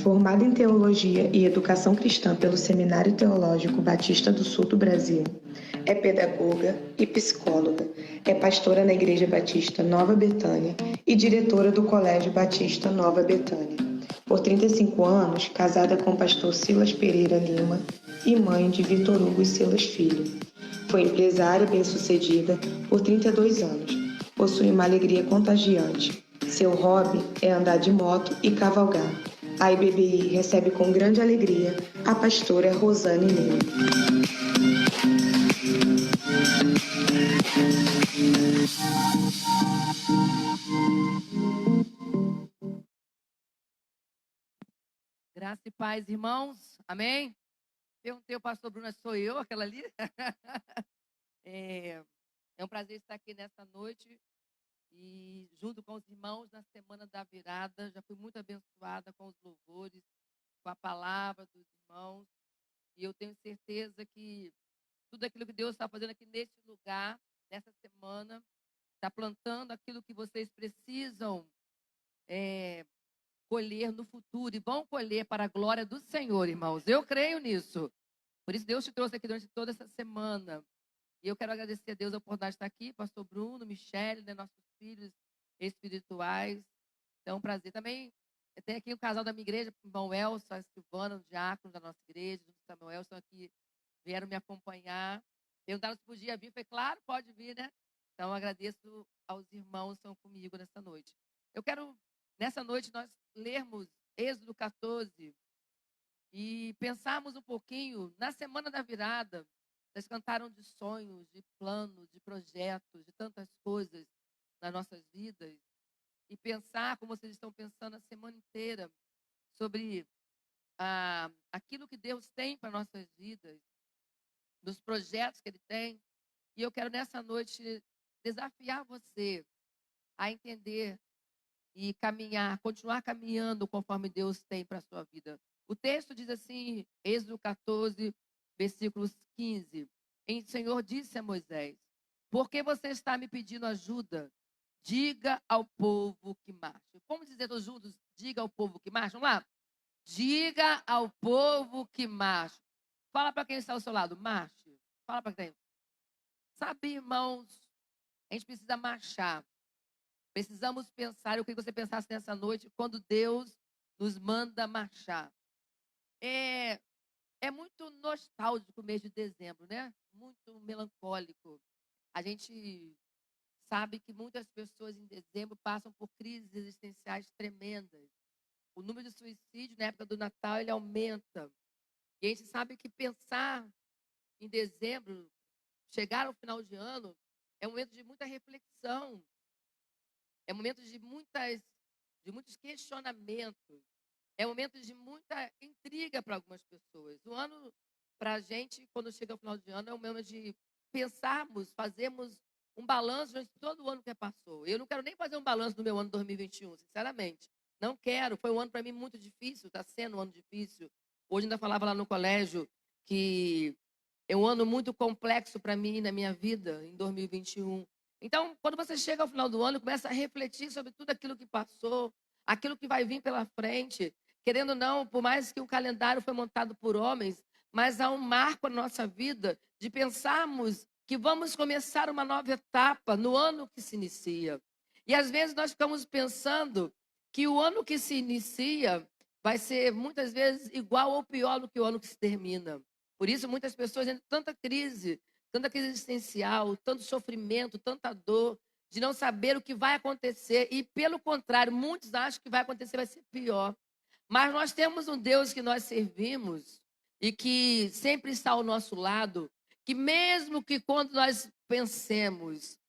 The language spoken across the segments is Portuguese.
Formada em Teologia e Educação Cristã pelo Seminário Teológico Batista do Sul do Brasil, é pedagoga e psicóloga, é pastora na Igreja Batista Nova Betânia e diretora do Colégio Batista Nova Betânia. Por 35 anos, casada com o pastor Silas Pereira Lima e mãe de Vitor Hugo e Silas Filho. Foi empresária bem-sucedida por 32 anos. Possui uma alegria contagiante. Seu hobby é andar de moto e cavalgar. A IBBI recebe com grande alegria a pastora Rosane Lima. Graça e paz, irmãos. Amém? Perguntei ao pastor Bruno, sou eu, aquela ali? É um prazer estar aqui nessa noite e junto com os irmãos na Semana da Virada. Já fui muito abençoada com os louvores, com a palavra dos irmãos. E eu tenho certeza que tudo aquilo que Deus está fazendo aqui neste lugar, nessa semana, está plantando aquilo que vocês precisam colher no futuro. E vão colher para a glória do Senhor, irmãos. Eu creio nisso. Por isso Deus te trouxe aqui durante toda essa semana. E eu quero agradecer a Deus a oportunidade de estar aqui, pastor Bruno, Michele, né, nossos filhos espirituais. Então, é um prazer. Também tem aqui o casal da minha igreja, o irmão Elson, a Silvana, o diácono da nossa igreja, o Samuel, estão aqui, vieram me acompanhar. Perguntaram se podia vir, falei, claro, pode vir, né? Então, agradeço aos irmãos que estão comigo nessa noite. Eu quero, nessa noite, nós lermos Êxodo 14 e pensarmos um pouquinho na Semana da Virada. Vocês cantaram de sonhos, de planos, de projetos, de tantas coisas nas nossas vidas. E pensar, como vocês estão pensando a semana inteira, sobre aquilo que Deus tem para nossas vidas, dos projetos que Ele tem. E eu quero, nessa noite, desafiar você a entender e caminhar, continuar caminhando conforme Deus tem para a sua vida. O texto diz assim, Êxodo 14, versículos 15. O Senhor disse a Moisés, por que você está me pedindo ajuda? Diga ao povo que marche. Vamos dizer todos juntos, diga ao povo que marche. Vamos lá? Diga ao povo que marche. Fala para quem está ao seu lado, marche. Fala para quem. Sabe, irmãos, a gente precisa marchar. Precisamos pensar, eu queria que você pensasse nessa noite, quando Deus nos manda marchar. É muito nostálgico o mês de dezembro, né? Muito melancólico. A gente sabe que muitas pessoas em dezembro passam por crises existenciais tremendas. O número de suicídios na época do Natal, ele aumenta. E a gente sabe que pensar em dezembro, chegar ao final de ano, é um momento de muita reflexão. É um momento de muitos questionamentos. É um momento de muita intriga para algumas pessoas. O ano, para a gente, quando chega ao final de ano, é um momento de pensarmos, fazermos um balanço de todo o ano que passou. Eu não quero nem fazer um balanço do meu ano 2021, sinceramente. Não quero. Foi um ano para mim muito difícil, está sendo um ano difícil. Hoje ainda falava lá no colégio que é um ano muito complexo para mim na minha vida, em 2021. Então, quando você chega ao final do ano, começa a refletir sobre tudo aquilo que passou, aquilo que vai vir pela frente. Querendo ou não, por mais que o calendário foi montado por homens, mas há um marco na nossa vida de pensarmos que vamos começar uma nova etapa no ano que se inicia. E às vezes nós ficamos pensando que o ano que se inicia vai ser muitas vezes igual ou pior do que o ano que se termina. Por isso, muitas pessoas entram em tanta crise existencial, tanto sofrimento, tanta dor, de não saber o que vai acontecer. E, pelo contrário, muitos acham que vai acontecer, vai ser pior. Mas nós temos um Deus que nós servimos e que sempre está ao nosso lado, que mesmo que quando nós pensemos,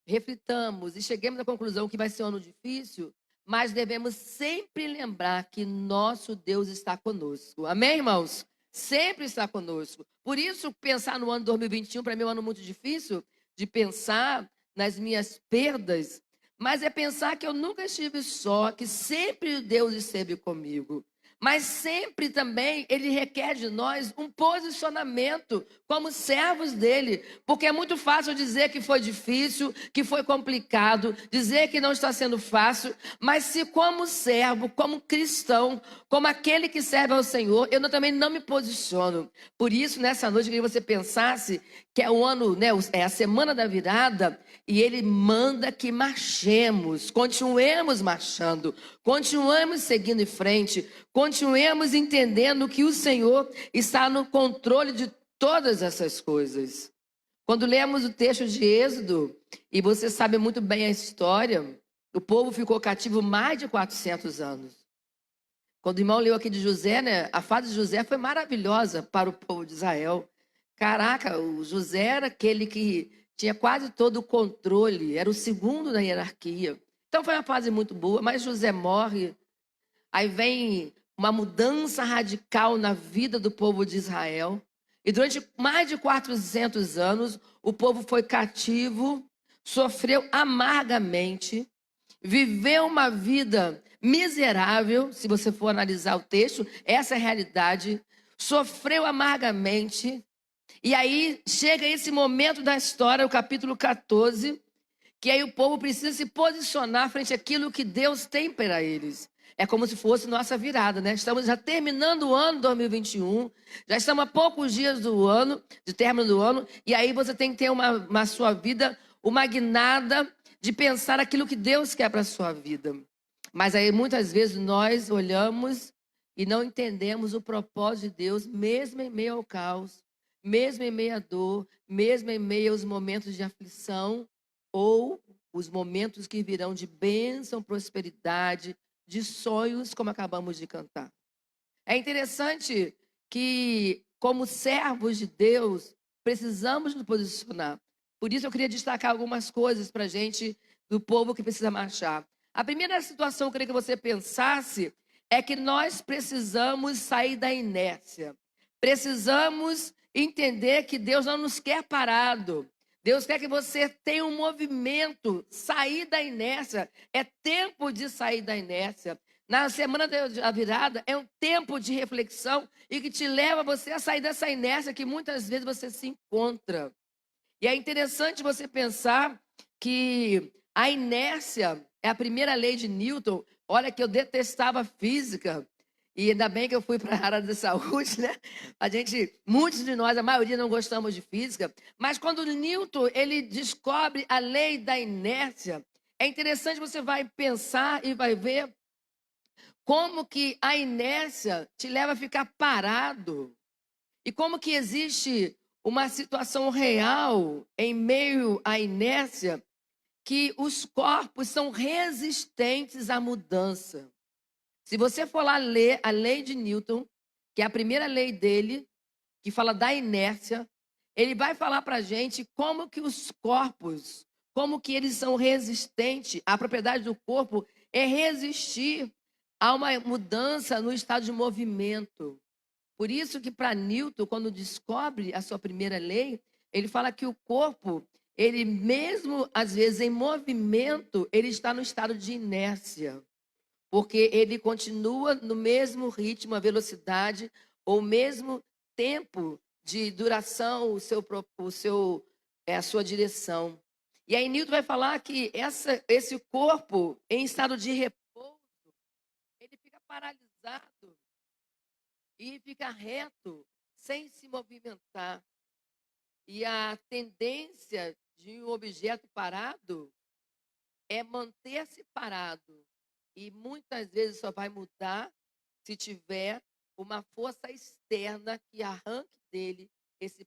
reflitamos e cheguemos à conclusão que vai ser um ano difícil, mas devemos sempre lembrar que nosso Deus está conosco. Amém, irmãos? Sempre está conosco. Por isso, pensar no ano 2021, para mim é um ano muito difícil de pensar nas minhas perdas, mas é pensar que eu nunca estive só, que sempre Deus esteve comigo. Mas sempre também ele requer de nós um posicionamento como servos dele. Porque é muito fácil dizer que foi difícil, que foi complicado, dizer que não está sendo fácil. Mas se como servo, como cristão, como aquele que serve ao Senhor, eu também não me posiciono. Por isso, nessa noite, eu queria que você pensasse que é o ano, né, é a semana da virada, e ele manda que marchemos, continuemos marchando, continuemos seguindo em frente, continuemos entendendo que o Senhor está no controle de todas essas coisas. Quando lemos o texto de Êxodo, e você sabe muito bem a história, o povo ficou cativo mais de 400 anos. Quando o irmão leu aqui de José, né, a fase de José foi maravilhosa para o povo de Israel. Caraca, o José era aquele que tinha quase todo o controle, era o segundo na hierarquia. Então foi uma fase muito boa, mas José morre. Aí vem uma mudança radical na vida do povo de Israel. E durante mais de 400 anos, o povo foi cativo, sofreu amargamente, viveu uma vida miserável, se você for analisar o texto, essa é a realidade, sofreu amargamente. E aí chega esse momento da história, o capítulo 14, que aí o povo precisa se posicionar frente àquilo que Deus tem para eles. É como se fosse nossa virada, né? Estamos já terminando o ano 2021, já estamos a poucos dias do ano, de término do ano, e aí você tem que ter uma sua vida, uma guinada de pensar aquilo que Deus quer para a sua vida. Mas aí muitas vezes nós olhamos e não entendemos o propósito de Deus, mesmo em meio ao caos, mesmo em meio à dor, mesmo em meio aos momentos de aflição, ou os momentos que virão de bênção, prosperidade, de sonhos, como acabamos de cantar. É interessante que, como servos de Deus, precisamos nos posicionar. Por isso eu queria destacar algumas coisas para a gente, do povo que precisa marchar. A primeira situação que eu queria que você pensasse é que nós precisamos sair da inércia. Precisamos entender que Deus não nos quer parado. Deus quer que você tenha um movimento, sair da inércia. É tempo de sair da inércia. Na semana da virada é um tempo de reflexão e que te leva você a sair dessa inércia que muitas vezes você se encontra. E é interessante você pensar que a inércia é a primeira lei de Newton. Olha que eu detestava física. E ainda bem que eu fui para a área da saúde, né? Muitos de nós, a maioria não gostamos de física, mas quando Newton ele descobre a lei da inércia, é interessante, você vai pensar e vai ver como que a inércia te leva a ficar parado e como que existe uma situação real em meio à inércia, que os corpos são resistentes à mudança. Se você for lá ler a lei de Newton, que é a primeira lei dele, que fala da inércia, ele vai falar para a gente como que os corpos, como que eles são resistentes. A propriedade do corpo é resistir a uma mudança no estado de movimento. Por isso que para Newton, quando descobre a sua primeira lei, ele fala que o corpo, ele mesmo às vezes em movimento, ele está no estado de inércia. Porque ele continua no mesmo ritmo, a velocidade, ou mesmo tempo de duração, a sua direção. E aí Newton vai falar que esse corpo em estado de repouso, ele fica paralisado e fica reto, sem se movimentar. E a tendência de um objeto parado é manter-se parado. E muitas vezes só vai mudar se tiver uma força externa que arranque dele esse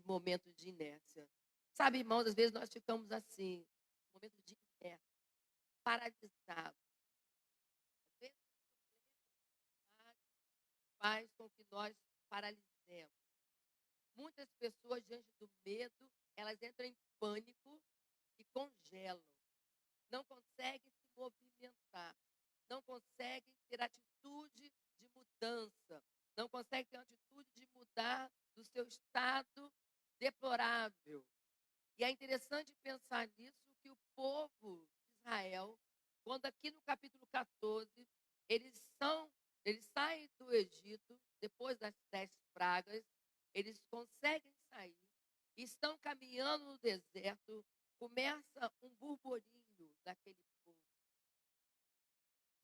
momento de inércia. Sabe, irmãos, às vezes nós ficamos assim, momento de inércia, paralisados. Às vezes faz com que nós paralisemos. Muitas pessoas, diante do medo, elas entram em pânico e congelam. Não conseguem se movimentar. Não conseguem ter atitude de mudança. Não conseguem ter atitude de mudar do seu estado deplorável. E é interessante pensar nisso, que o povo de Israel, quando aqui no capítulo 14, eles saem Egito, depois das 10 pragas, eles conseguem sair, estão caminhando no deserto, começa um burburinho daquele povo.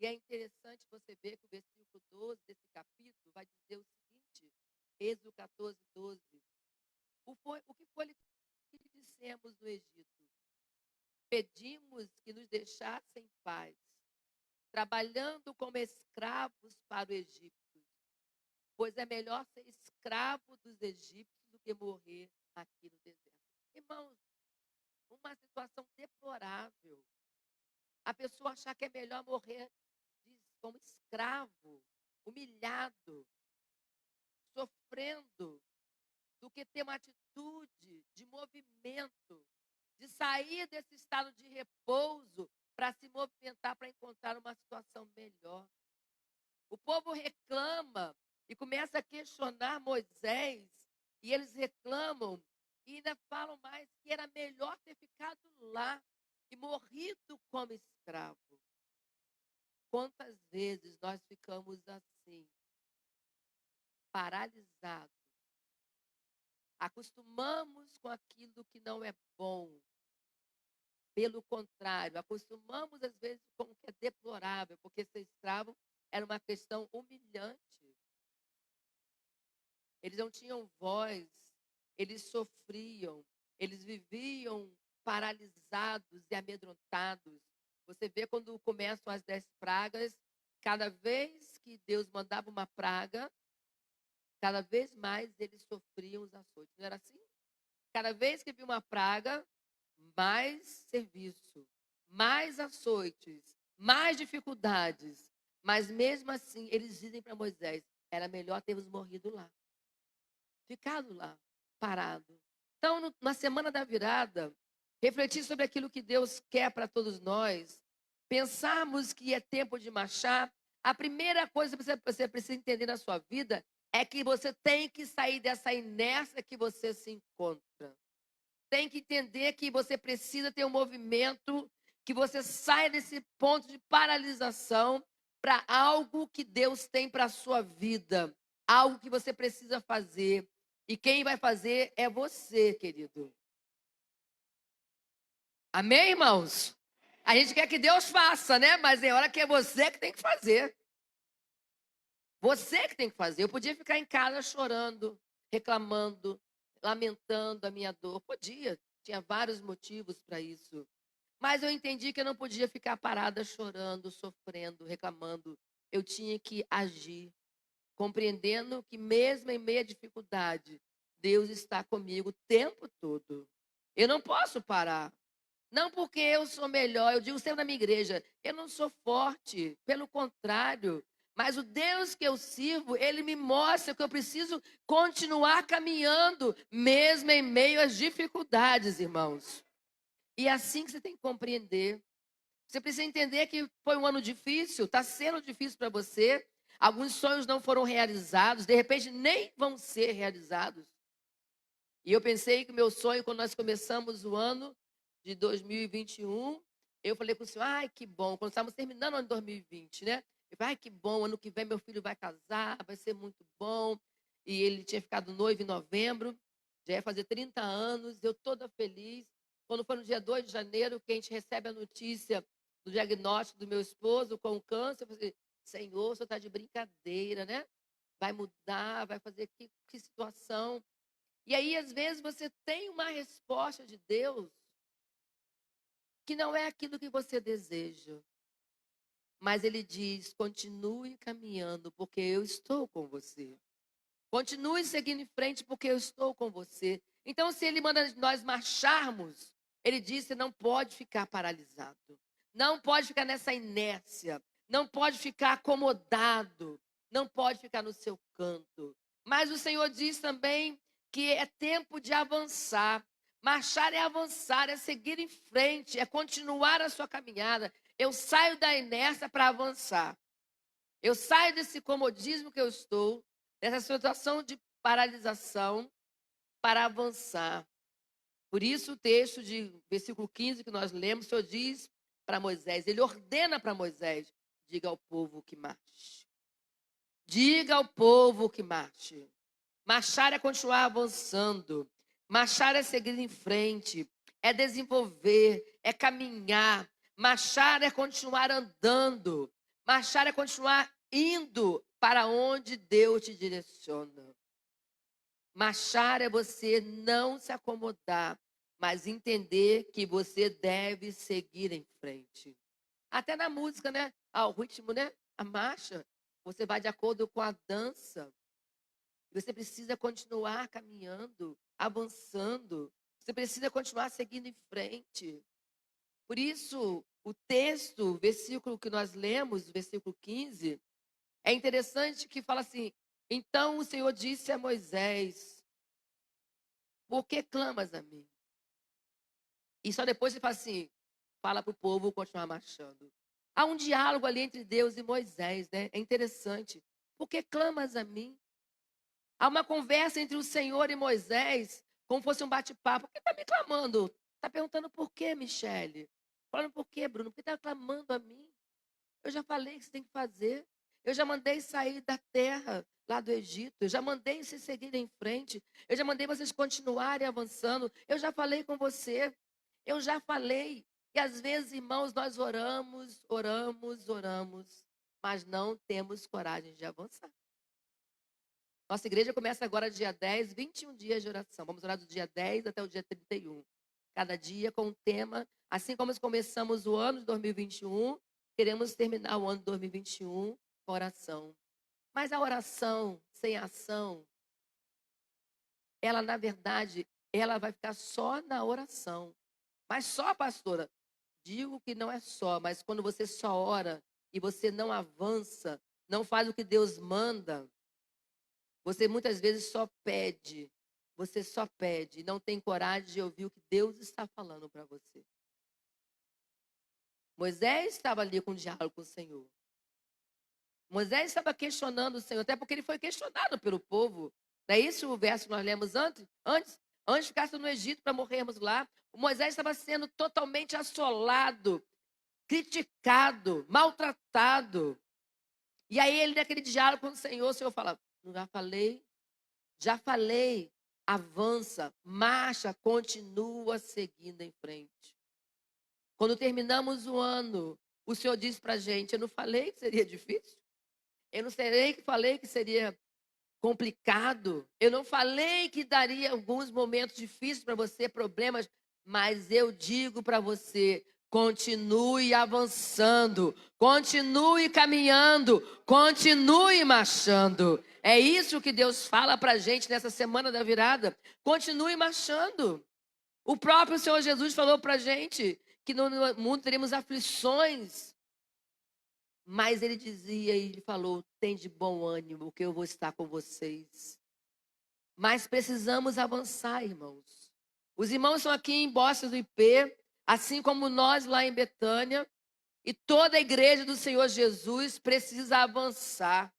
E é interessante você ver que o versículo 12 desse capítulo vai dizer o seguinte, Êxodo 14, 12. O que foi que dissemos no Egito? Pedimos que nos deixassem em paz, trabalhando como escravos para o Egito, pois é melhor ser escravo dos egípcios do que morrer aqui no deserto. Irmãos, uma situação deplorável. A pessoa achar que é melhor morrer como escravo, humilhado, sofrendo, do que ter uma atitude de movimento, de sair desse estado de repouso para se movimentar para encontrar uma situação melhor. O povo reclama e começa a questionar Moisés, e eles reclamam e ainda falam mais que era melhor ter ficado lá e morrido como escravo. Quantas vezes nós ficamos assim, paralisados, acostumamos com aquilo que não é bom. Pelo contrário, acostumamos às vezes com o que é deplorável, porque ser escravo era uma questão humilhante. Eles não tinham voz, eles sofriam, eles viviam paralisados e amedrontados. Você vê quando começam as 10 pragas, cada vez que Deus mandava uma praga, cada vez mais eles sofriam os açoites. Não era assim? Cada vez que havia uma praga, mais serviço, mais açoites, mais dificuldades. Mas mesmo assim, eles dizem para Moisés, era melhor termos morrido lá. Ficado lá, parado. Então, na semana da virada, refletir sobre aquilo que Deus quer para todos nós, pensarmos que é tempo de marchar. A primeira coisa que você precisa entender na sua vida é que você tem que sair dessa inércia que você se encontra. Tem que entender que você precisa ter um movimento, que você saia desse ponto de paralisação para algo que Deus tem para a sua vida, algo que você precisa fazer. E quem vai fazer é você, querido. Amém, irmãos? A gente quer que Deus faça, né? Mas é hora que é você que tem que fazer. Você que tem que fazer. Eu podia ficar em casa chorando, reclamando, lamentando a minha dor. Podia. Tinha vários motivos para isso. Mas eu entendi que eu não podia ficar parada chorando, sofrendo, reclamando. Eu tinha que agir, compreendendo que mesmo em meio à dificuldade, Deus está comigo o tempo todo. Eu não posso parar. Não porque eu sou melhor, eu digo sempre na minha igreja, eu não sou forte, pelo contrário. Mas o Deus que eu sirvo, ele me mostra que eu preciso continuar caminhando, mesmo em meio às dificuldades, irmãos. E é assim que você tem que compreender. Você precisa entender que foi um ano difícil, está sendo difícil para você. Alguns sonhos não foram realizados, de repente nem vão ser realizados. E eu pensei que o meu sonho, quando nós começamos o ano de 2021, eu falei com o senhor, ai, que bom, quando estávamos terminando o ano de 2020, né? Eu falei, ai, que bom, ano que vem meu filho vai casar, vai ser muito bom. E ele tinha ficado noivo em novembro, já ia fazer 30 anos, eu toda feliz. Quando foi no dia 2 de janeiro, que a gente recebe a notícia do diagnóstico do meu esposo com câncer, eu falei, Senhor, o senhor está de brincadeira, né? Vai mudar, vai fazer que situação. E aí, às vezes, você tem uma resposta de Deus que não é aquilo que você deseja. Mas Ele diz, continue caminhando, porque eu estou com você. Continue seguindo em frente, porque eu estou com você. Então, se Ele manda nós marcharmos, Ele diz, você não pode ficar paralisado. Não pode ficar nessa inércia. Não pode ficar acomodado. Não pode ficar no seu canto. Mas o Senhor diz também que é tempo de avançar. Marchar é avançar, é seguir em frente, é continuar a sua caminhada. Eu saio da inércia para avançar. Eu saio desse comodismo que eu estou, dessa situação de paralisação, para avançar. Por isso o texto de versículo 15 que nós lemos, o Senhor diz para Moisés, ele ordena para Moisés, diga ao povo que marche. Diga ao povo que marche. Marchar é continuar avançando. Marchar é seguir em frente. É desenvolver, é caminhar. Marchar é continuar andando. Marchar é continuar indo para onde Deus te direciona. Marchar é você não se acomodar, mas entender que você deve seguir em frente. Até na música, né? O ritmo, né? A marcha. Você vai de acordo com a dança. Você precisa continuar caminhando, avançando. Você precisa continuar seguindo em frente. Por isso, o texto, o versículo que nós lemos, o versículo 15, é interessante que fala assim: então o Senhor disse a Moisés: por que clamas a mim? E só depois ele fala assim: fala para o povo continuar marchando. Há um diálogo ali entre Deus e Moisés, né? É interessante. Por que clamas a mim? Há uma conversa entre o Senhor e Moisés, como fosse um bate-papo. Por que está me clamando? Está perguntando por quê, Michele? Falando por quê, Bruno? Por que está clamando a mim? Eu já falei o que você tem que fazer. Eu já mandei sair da terra lá do Egito. Eu já mandei vocês seguirem em frente. Eu já mandei vocês continuarem avançando. Eu já falei com você. Eu já falei. E às vezes, irmãos, nós oramos, oramos, oramos, mas não temos coragem de avançar. Nossa igreja começa agora dia 10, 21 dias de oração. Vamos orar do dia 10 até o dia 31. Cada dia com um tema. Assim como começamos o ano de 2021, queremos terminar o ano de 2021 com oração. Mas a oração sem ação, ela na verdade, ela vai ficar só na oração. Mas só, pastora, digo que não é só, mas quando você só ora e você não avança, não faz o que Deus manda, você muitas vezes só pede. Você só pede e não tem coragem de ouvir o que Deus está falando para você. Moisés estava ali com um diálogo com o Senhor. Moisés estava questionando o Senhor, até porque ele foi questionado pelo povo. Não é isso o verso que nós lemos antes? Antes ficasse no Egito para morrermos lá. O Moisés estava sendo totalmente assolado, criticado, maltratado. E aí ele, naquele diálogo com o Senhor fala: não já falei, avança, marcha, continua seguindo em frente. Quando terminamos o ano, o Senhor disse para a gente: eu não falei que seria difícil? Eu não falei que seria complicado? Eu não falei que daria alguns momentos difíceis para você, problemas, mas eu digo para você: continue avançando, continue caminhando, continue marchando. É isso que Deus fala para a gente nessa semana da virada. Continue marchando. O próprio Senhor Jesus falou para a gente que no mundo teríamos aflições. Mas ele dizia, ele falou: tem de bom ânimo, que eu vou estar com vocês. Mas precisamos avançar, irmãos. Os irmãos são aqui em Bosques do IP, assim como nós lá em Betânia. E toda a igreja do Senhor Jesus precisa avançar.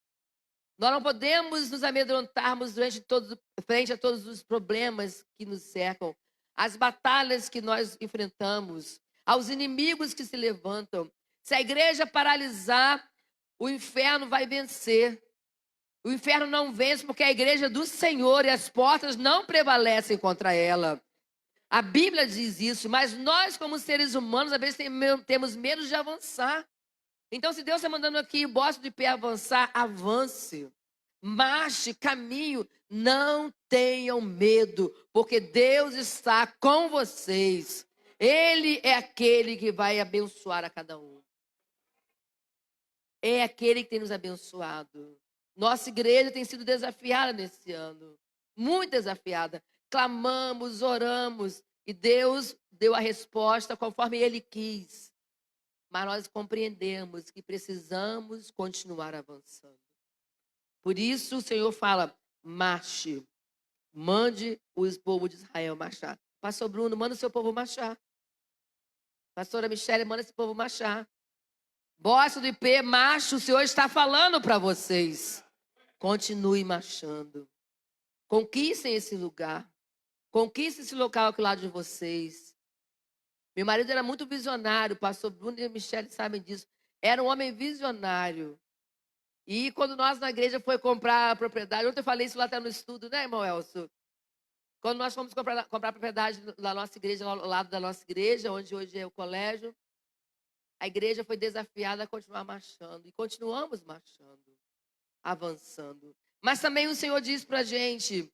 Nós não podemos nos amedrontarmos frente a todos os problemas que nos cercam, as batalhas que nós enfrentamos, aos inimigos que se levantam. Se a igreja paralisar, o inferno vai vencer. O inferno não vence porque a igreja é do Senhor e as portas não prevalecem contra ela. A Bíblia diz isso, mas nós, como seres humanos, às vezes temos medo de avançar. Então, se Deus está mandando aqui, Bosques do IP avançar, avance. Marche, caminho, não tenham medo, porque Deus está com vocês. Ele é aquele que vai abençoar a cada um. É aquele que tem nos abençoado. Nossa igreja tem sido desafiada nesse ano. Muito desafiada. Clamamos, oramos e Deus deu a resposta conforme Ele quis. Mas nós compreendemos que precisamos continuar avançando. Por isso o Senhor fala: marche. Mande o povo de Israel marchar. Pastor Bruno, manda o seu povo marchar. Pastora Michele, manda esse povo marchar. Bosques do IP, marcha, o Senhor está falando para vocês. Continue marchando. Conquistem esse lugar. Conquistem esse local aqui ao lado de vocês. Meu marido era muito visionário. O pastor Bruno e a Michele sabem disso. Era um homem visionário. E quando nós na igreja foi comprar a propriedade, ontem eu falei isso lá até no estudo, né, irmão Elcio? Quando nós fomos comprar a propriedade da nossa igreja, ao lado da nossa igreja, onde hoje é o colégio, a igreja foi desafiada a continuar marchando. E continuamos marchando, avançando. Mas também o Senhor diz para a gente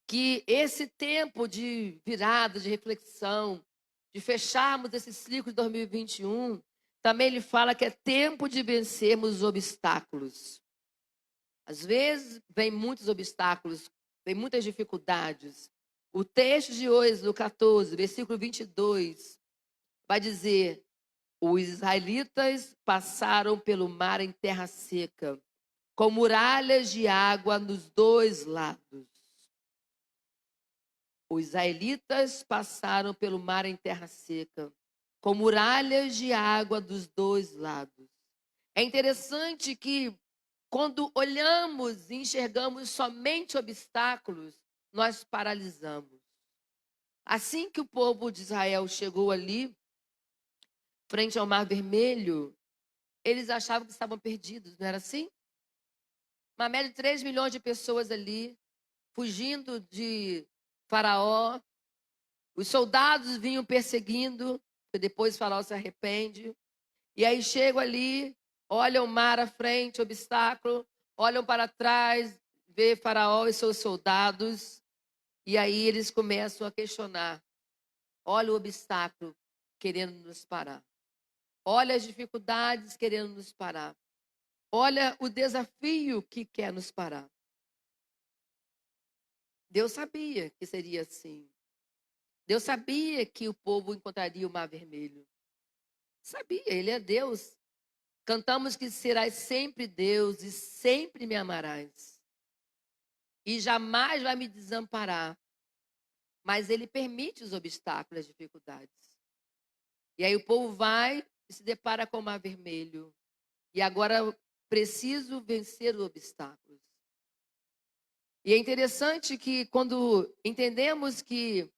que esse tempo de virada, de reflexão, de fecharmos esse ciclo de 2021, também Ele fala que é tempo de vencermos os obstáculos. Às vezes, vem muitos obstáculos, vem muitas dificuldades. O texto de hoje, do 14, versículo 22, vai dizer: os israelitas passaram pelo mar em terra seca, com muralhas de água nos dois lados. Os israelitas passaram pelo mar em terra seca, com muralhas de água dos dois lados. É interessante que, quando olhamos e enxergamos somente obstáculos, nós paralisamos. Assim que o povo de Israel chegou ali, frente ao Mar Vermelho, eles achavam que estavam perdidos, não era assim? Uma média de 3 milhões de pessoas ali, fugindo de Faraó. Os soldados vinham perseguindo, e depois Faraó se arrepende. E aí chegam ali, olham o mar à frente, obstáculo, olham para trás, vê Faraó e seus soldados. E aí eles começam a questionar. Olha o obstáculo querendo nos parar. Olha as dificuldades querendo nos parar. Olha o desafio que quer nos parar. Deus sabia que seria assim. Deus sabia que o povo encontraria o Mar Vermelho. Sabia, Ele é Deus. Cantamos que serás sempre Deus e sempre me amarás. E jamais vai me desamparar. Mas Ele permite os obstáculos, as dificuldades. E aí o povo vai e se depara com o Mar Vermelho. E agora preciso vencer os obstáculos. E é interessante que quando entendemos que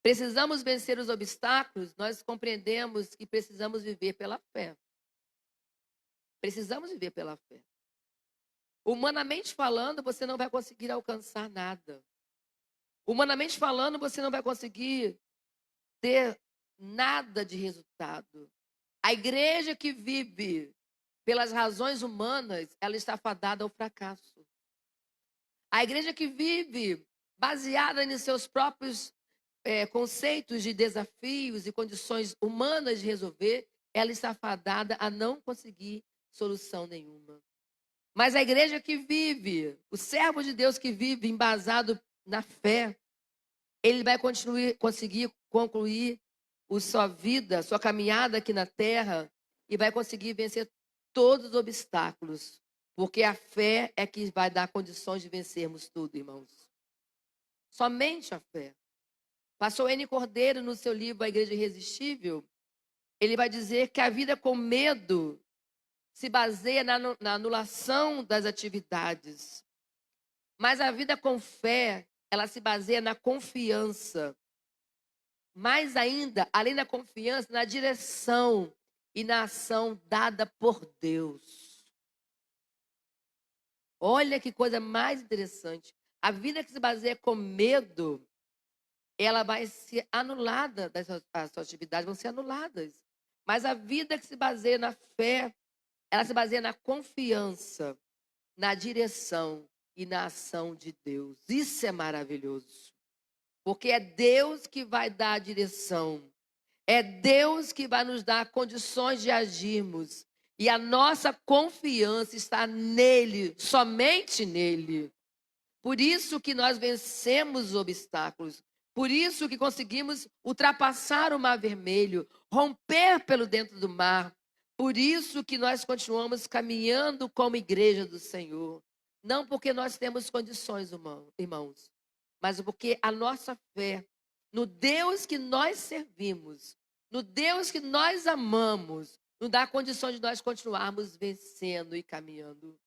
precisamos vencer os obstáculos, nós compreendemos que precisamos viver pela fé. Precisamos viver pela fé. Humanamente falando, você não vai conseguir alcançar nada. Humanamente falando, você não vai conseguir ter nada de resultado. A igreja que vive pelas razões humanas, ela está fadada ao fracasso. A igreja que vive baseada em seus próprios conceitos de desafios e condições humanas de resolver, ela está fadada a não conseguir solução nenhuma. Mas a igreja que vive, o servo de Deus que vive embasado na fé, ele vai conseguir concluir sua vida, sua caminhada aqui na terra e vai conseguir vencer todos os obstáculos. Porque a fé é que vai dar condições de vencermos tudo, irmãos. Somente a fé. Pastor N. Cordeiro, no seu livro A Igreja Irresistível, ele vai dizer que a vida com medo se baseia na anulação das atividades. Mas a vida com fé, ela se baseia na confiança. Mais ainda, além da confiança, na direção e na ação dada por Deus. Olha que coisa mais interessante. A vida que se baseia com medo, ela vai ser anulada, as suas atividades vão ser anuladas. Mas a vida que se baseia na fé, ela se baseia na confiança, na direção e na ação de Deus. Isso é maravilhoso. Porque é Deus que vai dar a direção. É Deus que vai nos dar condições de agirmos. E a nossa confiança está nele, somente nele. Por isso que nós vencemos os obstáculos. Por isso que conseguimos ultrapassar o Mar Vermelho, romper pelo dentro do mar. Por isso que nós continuamos caminhando como igreja do Senhor. Não porque nós temos condições, irmãos, mas porque a nossa fé no Deus que nós servimos, no Deus que nós amamos, nos dá condições de nós continuarmos vencendo e caminhando.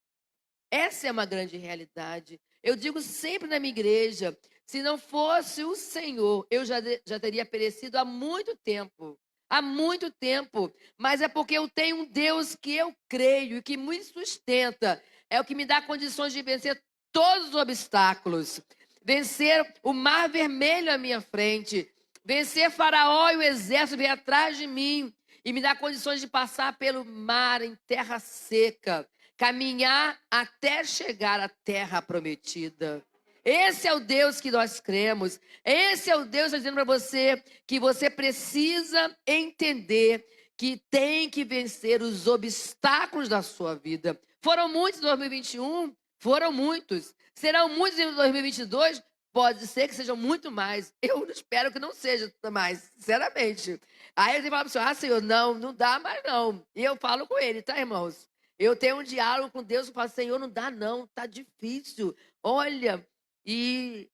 Essa é uma grande realidade. Eu digo sempre na minha igreja, se não fosse o Senhor, eu já teria perecido há muito tempo. Há muito tempo. Mas é porque eu tenho um Deus que eu creio e que me sustenta, É o que me dá condições de vencer todos os obstáculos. Vencer o mar vermelho à minha frente. Vencer Faraó e o exército vem atrás de mim. E me dá condições de passar pelo mar em terra seca. Caminhar até chegar à terra prometida. Esse é o Deus que nós cremos. Esse é o Deus que está dizendo para você que você precisa entender que tem que vencer os obstáculos da sua vida. Foram muitos em 2021? Foram muitos. Serão muitos em 2022? Pode ser que sejam muito mais. Eu espero que não seja mais, sinceramente. Aí ele fala para o senhor, Senhor, não dá mais não. E eu falo com ele, tá, irmãos? Eu tenho um diálogo com Deus, eu falo, Senhor, não dá não, tá difícil. Olha, e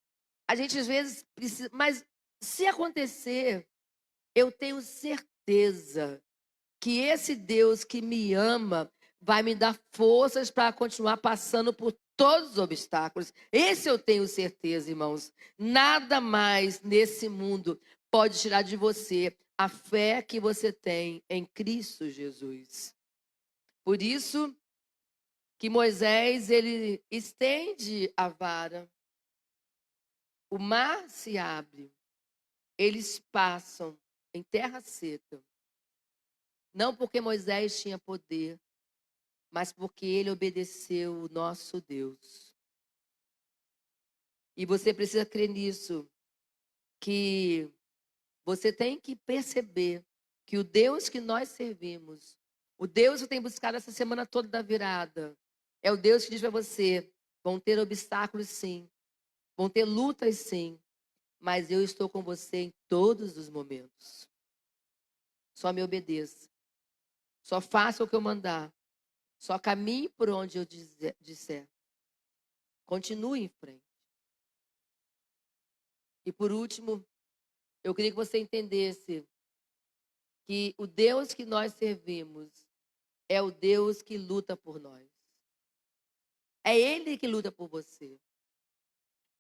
a gente às vezes precisa, mas se acontecer, eu tenho certeza que esse Deus que me ama vai me dar forças para continuar passando por todos os obstáculos. Esse eu tenho certeza, irmãos. Nada mais nesse mundo pode tirar de você a fé que você tem em Cristo Jesus. Por isso que Moisés, ele estende a vara. O mar se abre. Eles passam em terra seca. Não porque Moisés tinha poder, mas porque ele obedeceu o nosso Deus. E você precisa crer nisso, que você tem que perceber que o Deus que nós servimos, o Deus que tem buscado essa semana toda da virada, é o Deus que diz para você, vão ter obstáculos sim, vão ter lutas sim, mas eu estou com você em todos os momentos. Só me obedeça. Só faça o que eu mandar. Só caminhe por onde eu disser. Continue em frente. E por último, eu queria que você entendesse que o Deus que nós servimos é o Deus que luta por nós. É Ele que luta por você.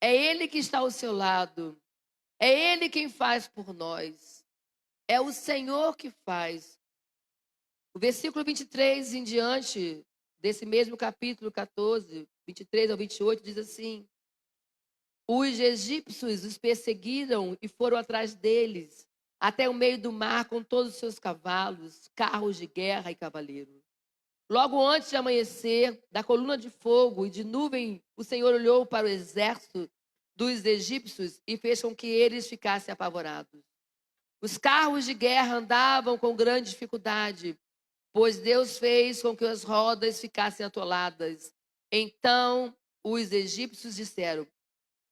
É Ele que está ao seu lado. É Ele quem faz por nós. É o Senhor que faz. O versículo 23 em diante, desse mesmo capítulo 14, 23 ao 28, diz assim: os egípcios os perseguiram e foram atrás deles, até o meio do mar com todos os seus cavalos, carros de guerra e cavaleiros. Logo antes de amanhecer, da coluna de fogo e de nuvem, o Senhor olhou para o exército dos egípcios e fez com que eles ficassem apavorados. Os carros de guerra andavam com grande dificuldade, pois Deus fez com que as rodas ficassem atoladas. Então os egípcios disseram: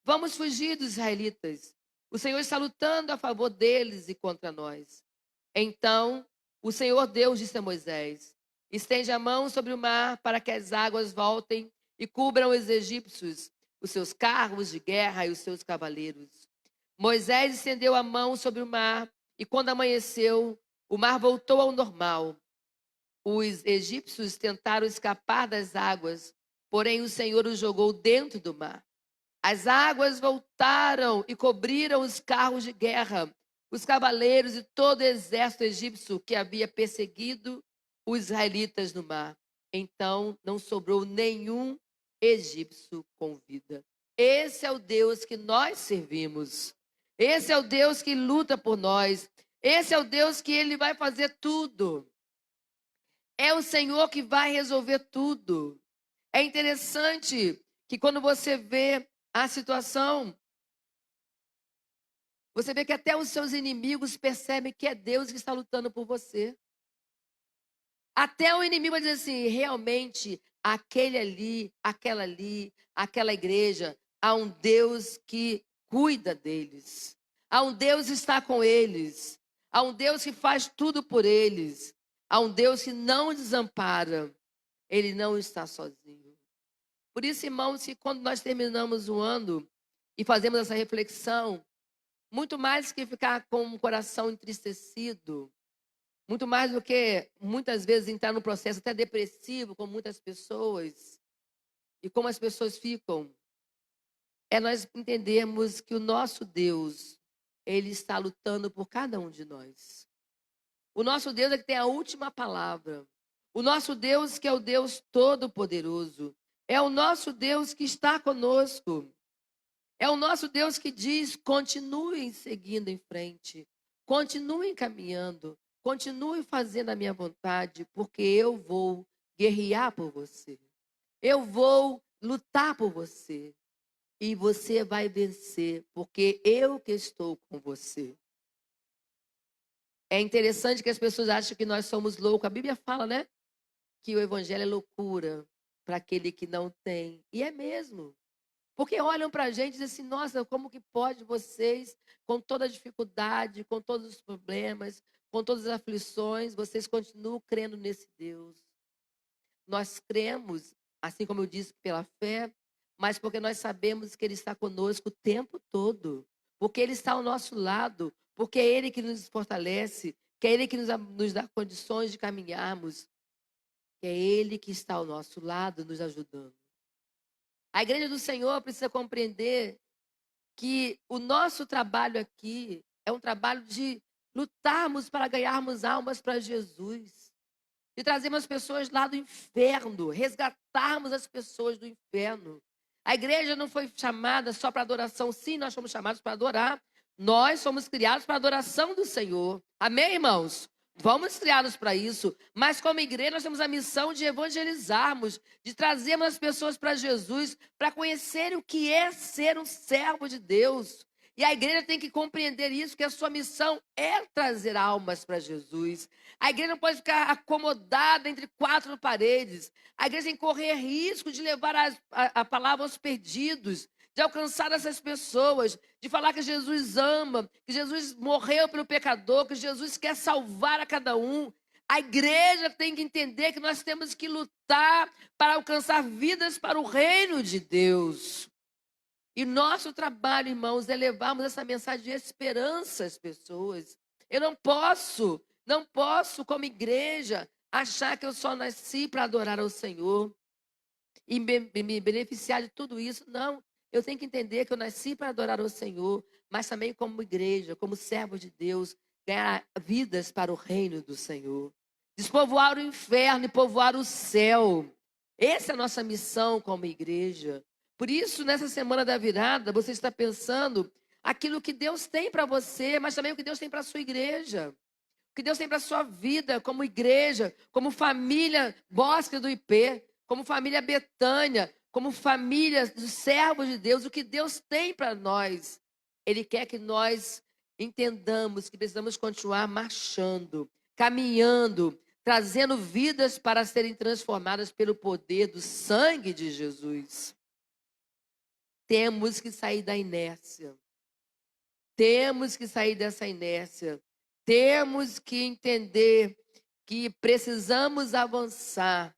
vamos fugir dos israelitas. O Senhor está lutando a favor deles e contra nós. Então o Senhor Deus disse a Moisés: estende a mão sobre o mar para que as águas voltem e cubram os egípcios, os seus carros de guerra e os seus cavaleiros. Moisés estendeu a mão sobre o mar e quando amanheceu, o mar voltou ao normal. Os egípcios tentaram escapar das águas, porém o Senhor os jogou dentro do mar. As águas voltaram e cobriram os carros de guerra, os cavaleiros e todo o exército egípcio que havia perseguido os israelitas no mar. Então não sobrou nenhum egípcio com vida. Esse é o Deus que nós servimos. Esse é o Deus que luta por nós. Esse é o Deus que ele vai fazer tudo. É o Senhor que vai resolver tudo. É interessante que quando você vê a situação, você vê que até os seus inimigos percebem que é Deus que está lutando por você. Até o inimigo vai dizer assim, realmente, aquele ali, aquela igreja, há um Deus que cuida deles. Há um Deus que está com eles. Há um Deus que faz tudo por eles. Há um Deus que não desampara. Ele não está sozinho. Por isso, irmãos, que quando nós terminamos o ano e fazemos essa reflexão, muito mais que ficar com o coração entristecido, muito mais do que muitas vezes entrar num processo até depressivo, como muitas pessoas, e como as pessoas ficam, é nós entendermos que o nosso Deus, ele está lutando por cada um de nós. O nosso Deus é que tem a última palavra. O nosso Deus que é o Deus Todo-Poderoso. É o nosso Deus que está conosco. É o nosso Deus que diz: continuem seguindo em frente, continuem caminhando, continuem fazendo a minha vontade, porque eu vou guerrear por você. Eu vou lutar por você. E você vai vencer, porque eu que estou com você. É interessante que as pessoas acham que nós somos loucos. A Bíblia fala, né? Que o evangelho é loucura para aquele que não tem. E é mesmo. Porque olham para a gente e dizem assim: nossa, como que pode vocês, com toda a dificuldade, com todos os problemas, com todas as aflições, vocês continuam crendo nesse Deus? Nós cremos, assim como eu disse, pela fé, mas porque nós sabemos que Ele está conosco o tempo todo. Porque Ele está ao nosso lado, porque é Ele que nos fortalece, que é Ele que nos dá condições de caminharmos, que é Ele que está ao nosso lado, nos ajudando. A igreja do Senhor precisa compreender que o nosso trabalho aqui é um trabalho de lutarmos para ganharmos almas para Jesus, de trazermos as pessoas lá do inferno, resgatarmos as pessoas do inferno. A igreja não foi chamada só para adoração. Sim, nós fomos chamados para adorar. Nós somos criados para a adoração do Senhor. Amém, irmãos? Fomos criados para isso. Mas como igreja nós temos a missão de evangelizarmos, de trazermos as pessoas para Jesus, para conhecerem o que é ser um servo de Deus. E a igreja tem que compreender isso, que a sua missão é trazer almas para Jesus. A igreja não pode ficar acomodada entre quatro paredes. A igreja tem que correr risco de levar a palavra aos perdidos, de alcançar essas pessoas, de falar que Jesus ama, que Jesus morreu pelo pecador, que Jesus quer salvar a cada um. A igreja tem que entender que nós temos que lutar para alcançar vidas para o reino de Deus. E nosso trabalho, irmãos, é levarmos essa mensagem de esperança às pessoas. Eu não posso, como igreja, achar que eu só nasci para adorar ao Senhor e me beneficiar de tudo isso. Não, eu tenho que entender que eu nasci para adorar ao Senhor, mas também como igreja, como servo de Deus, ganhar vidas para o reino do Senhor. Despovoar o inferno e povoar o céu. Essa é a nossa missão como igreja. Por isso, nessa semana da virada, você está pensando aquilo que Deus tem para você, mas também o que Deus tem para a sua igreja. O que Deus tem para a sua vida como igreja, como família Bosque do IP, como família Betânia, como família dos servos de Deus, o que Deus tem para nós. Ele quer que nós entendamos que precisamos continuar marchando, caminhando, trazendo vidas para serem transformadas pelo poder do sangue de Jesus. Temos que sair da inércia. Temos que sair dessa inércia. Temos que entender que precisamos avançar.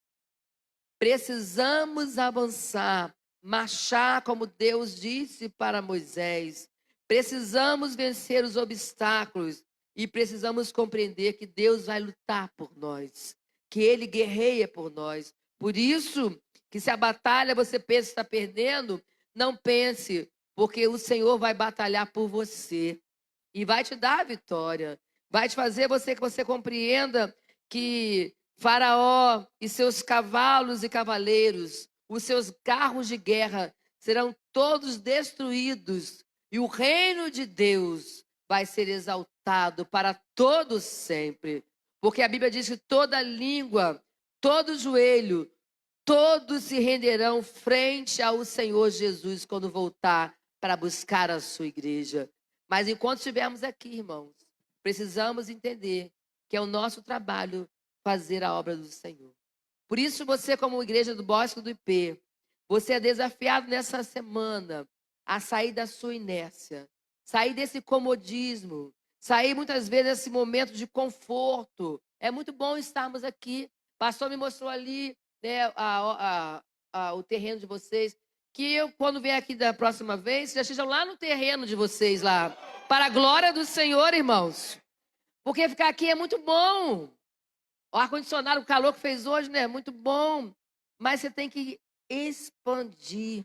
Precisamos avançar. Marchar como Deus disse para Moisés. Precisamos vencer os obstáculos. E precisamos compreender que Deus vai lutar por nós. Que Ele guerreia por nós. Por isso, que se a batalha você pensa que está perdendo, não pense, porque o Senhor vai batalhar por você. E vai te dar a vitória. Vai te fazer que você compreenda que Faraó e seus cavalos e cavaleiros, os seus carros de guerra, serão todos destruídos. E o reino de Deus vai ser exaltado para todos sempre. Porque a Bíblia diz que toda língua, todo joelho, todos se renderão frente ao Senhor Jesus quando voltar para buscar a sua igreja. Mas enquanto estivermos aqui, irmãos, precisamos entender que é o nosso trabalho fazer a obra do Senhor. Por isso, você, como igreja do Bosque do IP, você é desafiado nessa semana a sair da sua inércia, sair desse comodismo, sair muitas vezes desse momento de conforto. É muito bom estarmos aqui. O pastor me mostrou ali, né, o terreno de vocês, que eu, quando vier aqui da próxima vez, já estejam lá no terreno de vocês, lá, para a glória do Senhor, irmãos. Porque ficar aqui é muito bom. O ar-condicionado, o calor que fez hoje, né, é muito bom. Mas você tem que expandir,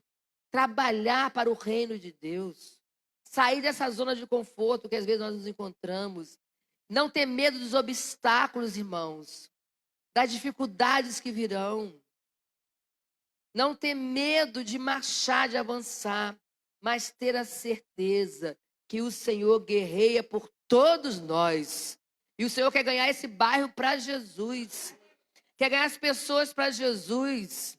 trabalhar para o reino de Deus. Sair dessa zona de conforto que às vezes nós nos encontramos. Não ter medo dos obstáculos, irmãos. Das dificuldades que virão. Não ter medo de marchar, de avançar, mas ter a certeza que o Senhor guerreia por todos nós. E o Senhor quer ganhar esse bairro para Jesus. Quer ganhar as pessoas para Jesus.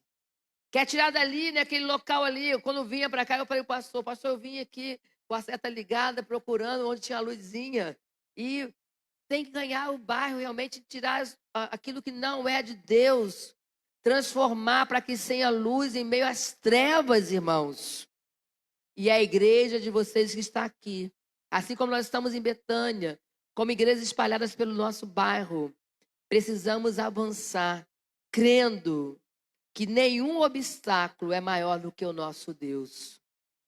Quer tirar dali, naquele local ali. Quando vinha para cá, eu falei, pastor, eu vim aqui com a seta ligada, procurando onde tinha a luzinha. E tem que ganhar o bairro, realmente tirar aquilo que não é de Deus. Transformar para que tenha luz em meio às trevas, irmãos. E a igreja de vocês que está aqui, assim como nós estamos em Betânia, como igrejas espalhadas pelo nosso bairro, precisamos avançar, crendo que nenhum obstáculo é maior do que o nosso Deus.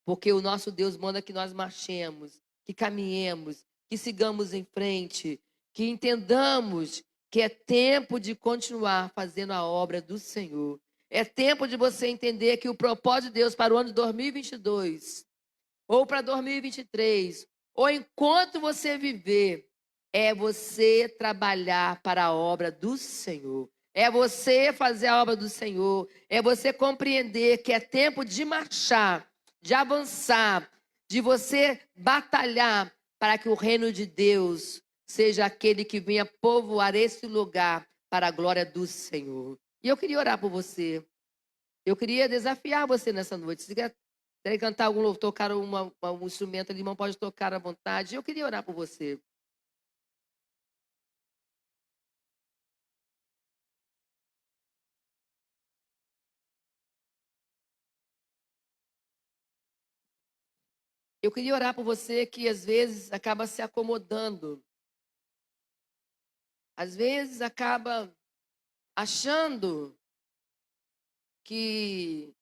Porque o nosso Deus manda que nós marchemos, que caminhemos, que sigamos em frente, que entendamos que é tempo de continuar fazendo a obra do Senhor. É tempo de você entender que o propósito de Deus para o ano de 2022, ou para 2023, ou enquanto você viver, é você trabalhar para a obra do Senhor. É você fazer a obra do Senhor. É você compreender que é tempo de marchar, de avançar, de você batalhar para que o reino de Deus seja aquele que venha povoar esse lugar para a glória do Senhor. E eu queria orar por você. Eu queria desafiar você nessa noite. Se quer cantar algum louvor, tocar um instrumento, o irmão pode tocar à vontade. Eu queria orar por você. Eu queria orar por você que às vezes acaba se acomodando. Às vezes acaba achando que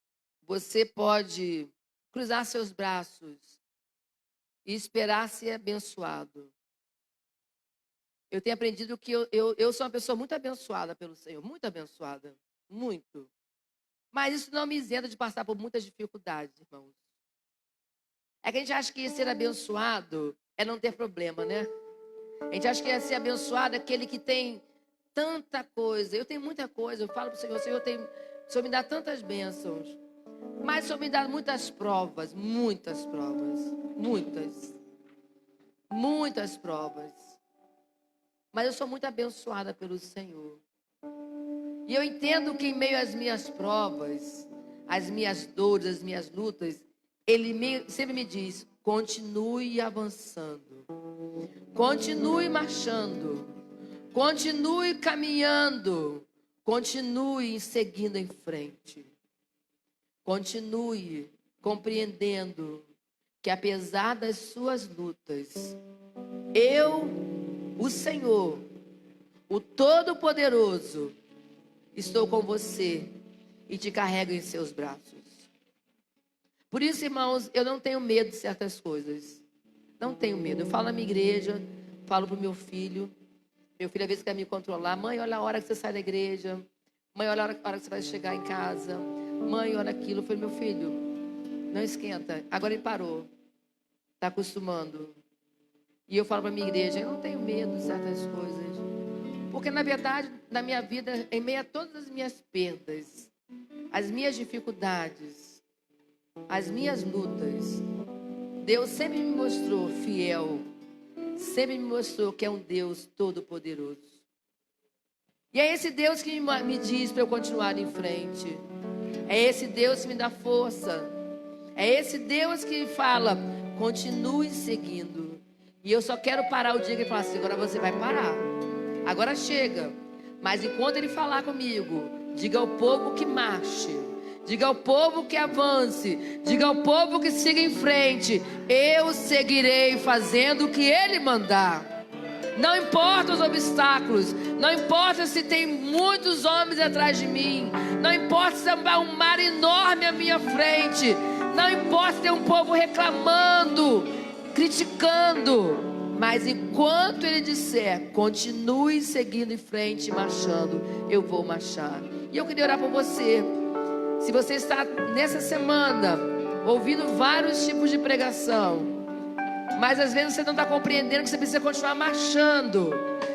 você pode cruzar seus braços e esperar ser abençoado. Eu tenho aprendido que eu sou uma pessoa muito abençoada pelo Senhor, muito abençoada, muito. Mas isso não me isenta de passar por muitas dificuldades, irmãos. É que a gente acha que ser abençoado é não ter problema, né? A gente acha que é ser abençoado é aquele que tem tanta coisa. Eu tenho muita coisa, eu falo para o Senhor, o Senhor me dá tantas bênçãos. Mas o Senhor me dá muitas provas, muitas provas, muitas provas. Mas eu sou muito abençoada pelo Senhor. E eu entendo que em meio às minhas provas, às minhas dores, às minhas lutas, Ele sempre me diz, continue avançando, continue marchando, continue caminhando, continue seguindo em frente. Continue compreendendo que apesar das suas lutas, eu, o Senhor, o Todo-Poderoso, estou com você e te carrego em seus braços. Por isso, irmãos, eu não tenho medo de certas coisas. Não tenho medo. Eu falo na minha igreja, falo para o meu filho. Meu filho às vezes quer me controlar. Mãe, olha a hora que você sai da igreja. Mãe, olha a hora que você vai chegar em casa. Mãe, olha aquilo. Eu falei, meu filho, não esquenta. Agora ele parou. Está acostumando. E eu falo para a minha igreja, eu não tenho medo de certas coisas. Porque, na verdade, na minha vida, em meio a todas as minhas perdas, as minhas dificuldades, as minhas lutas, Deus sempre me mostrou fiel. Sempre me mostrou que é um Deus todo-poderoso. E é esse Deus que me diz para eu continuar em frente. É esse Deus que me dá força. É esse Deus que fala, continue seguindo. E eu só quero parar o dia que ele fala assim, agora você vai parar. Agora chega. Mas enquanto ele falar comigo, diga ao povo que marche. Diga ao povo que avance. Diga ao povo que siga em frente. Eu seguirei fazendo o que ele mandar. Não importa os obstáculos. Não importa se tem muitos homens atrás de mim. Não importa se há um mar enorme à minha frente. Não importa se tem um povo reclamando, criticando. Mas enquanto ele disser, continue seguindo em frente, marchando, eu vou marchar. E eu queria orar por você. Se você está nessa semana ouvindo vários tipos de pregação, mas às vezes você não está compreendendo que você precisa continuar marchando,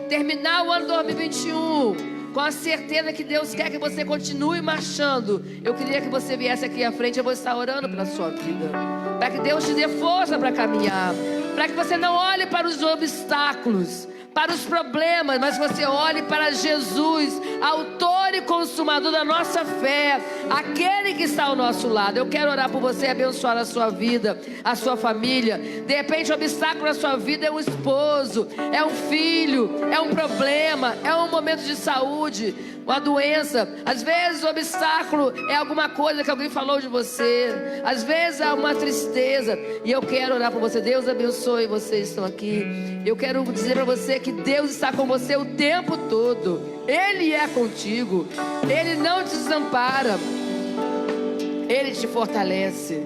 terminar o ano 2021 com a certeza que Deus quer que você continue marchando, eu queria que você viesse aqui à frente. Eu vou estar orando pela sua vida, para que Deus te dê força para caminhar, para que você não olhe para os obstáculos, para os problemas, mas você olhe para Jesus, autor e consumador da nossa fé, aquele que está ao nosso lado. Eu quero orar por você e abençoar a sua vida, a sua família. De repente o obstáculo na sua vida é um esposo, é um filho, é um problema, é um momento de saúde, uma doença. Às vezes o obstáculo é alguma coisa que alguém falou de você, às vezes é uma tristeza, e eu quero orar por você. Deus abençoe vocês que estão aqui. Eu quero dizer para você que Deus está com você o tempo todo. Ele é contigo, Ele não te desampara, Ele te fortalece.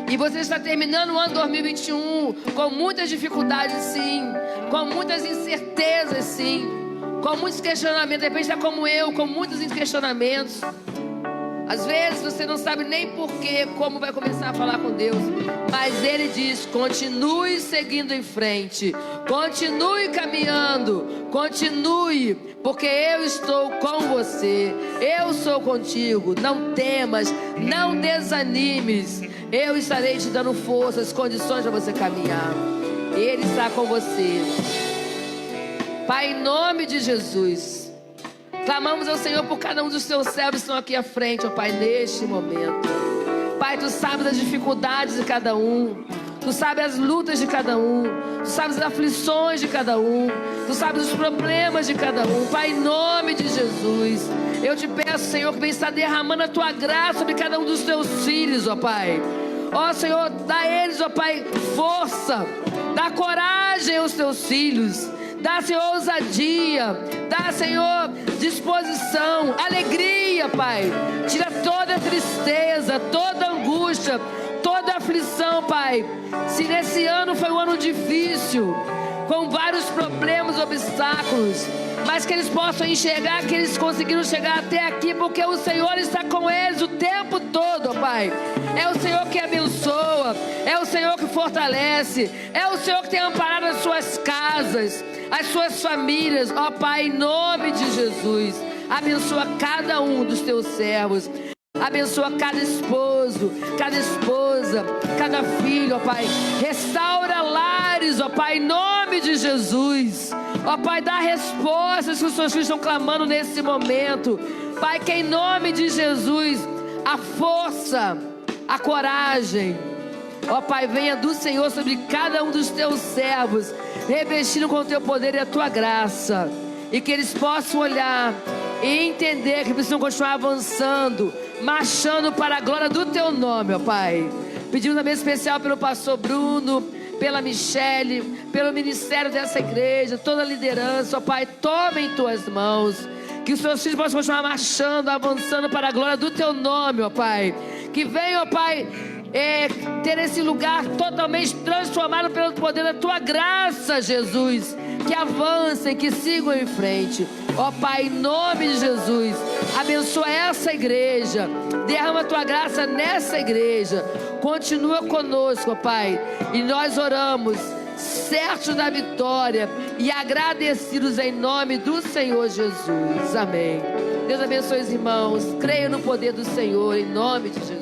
E você está terminando o ano 2021 com muitas dificuldades, sim, com muitas incertezas, sim, com muitos questionamentos. De repente está como eu, com muitos questionamentos. Às vezes você não sabe nem porquê, como vai começar a falar com Deus. Mas Ele diz: continue seguindo em frente, continue caminhando, continue, porque eu estou com você, eu sou contigo. Não temas, não desanimes, eu estarei te dando forças, condições para você caminhar. Ele está com você. Pai, em nome de Jesus, clamamos ao Senhor por cada um dos teus servos que estão aqui à frente, ó Pai, neste momento. Pai, Tu sabes as dificuldades de cada um, Tu sabes as lutas de cada um, Tu sabes as aflições de cada um, Tu sabes os problemas de cada um. Pai, em nome de Jesus, eu te peço, Senhor, que venha estar derramando a Tua graça sobre cada um dos Teus filhos, ó Pai. Ó Senhor, dá a eles, ó Pai, força, dá coragem aos Teus filhos. Dá, Senhor, ousadia. Dá, Senhor, disposição, alegria, Pai. Tira toda tristeza, toda angústia, toda aflição, Pai. Se nesse ano foi um ano difícil, com vários problemas, obstáculos, mas que eles possam enxergar que eles conseguiram chegar até aqui, porque o Senhor está com eles o tempo todo, Pai. É o Senhor que abençoa, é o Senhor que fortalece, é o Senhor que tem amparado as suas casas, as suas famílias, ó Pai, em nome de Jesus. Abençoa cada um dos teus servos, abençoa cada esposo, cada esposa, cada filho, ó Pai. Restaura lares, ó Pai, em nome de Jesus. Ó Pai, dá respostas que os seus filhos estão clamando nesse momento. Pai, que em nome de Jesus a força, a coragem, ó Pai, venha do Senhor sobre cada um dos teus servos, revestindo com o teu poder e a tua graça, e que eles possam olhar e entender que precisam continuar avançando, marchando para a glória do teu nome, ó Pai. Pedimos também especial pelo pastor Bruno, pela Michele, pelo ministério dessa igreja, toda a liderança, ó Pai, toma em tuas mãos, que os seus filhos possam continuar marchando, avançando para a glória do teu nome, ó Pai. Que venha, ó Pai, ter esse lugar totalmente transformado pelo poder da tua graça, Jesus. Que avancem, que sigam em frente, ó Pai, em nome de Jesus. Abençoa essa igreja, derrama a tua graça nessa igreja, continua conosco, ó Pai, e nós oramos certos da vitória e agradecidos em nome do Senhor Jesus, amém. Deus abençoe os irmãos, creio no poder do Senhor, em nome de Jesus.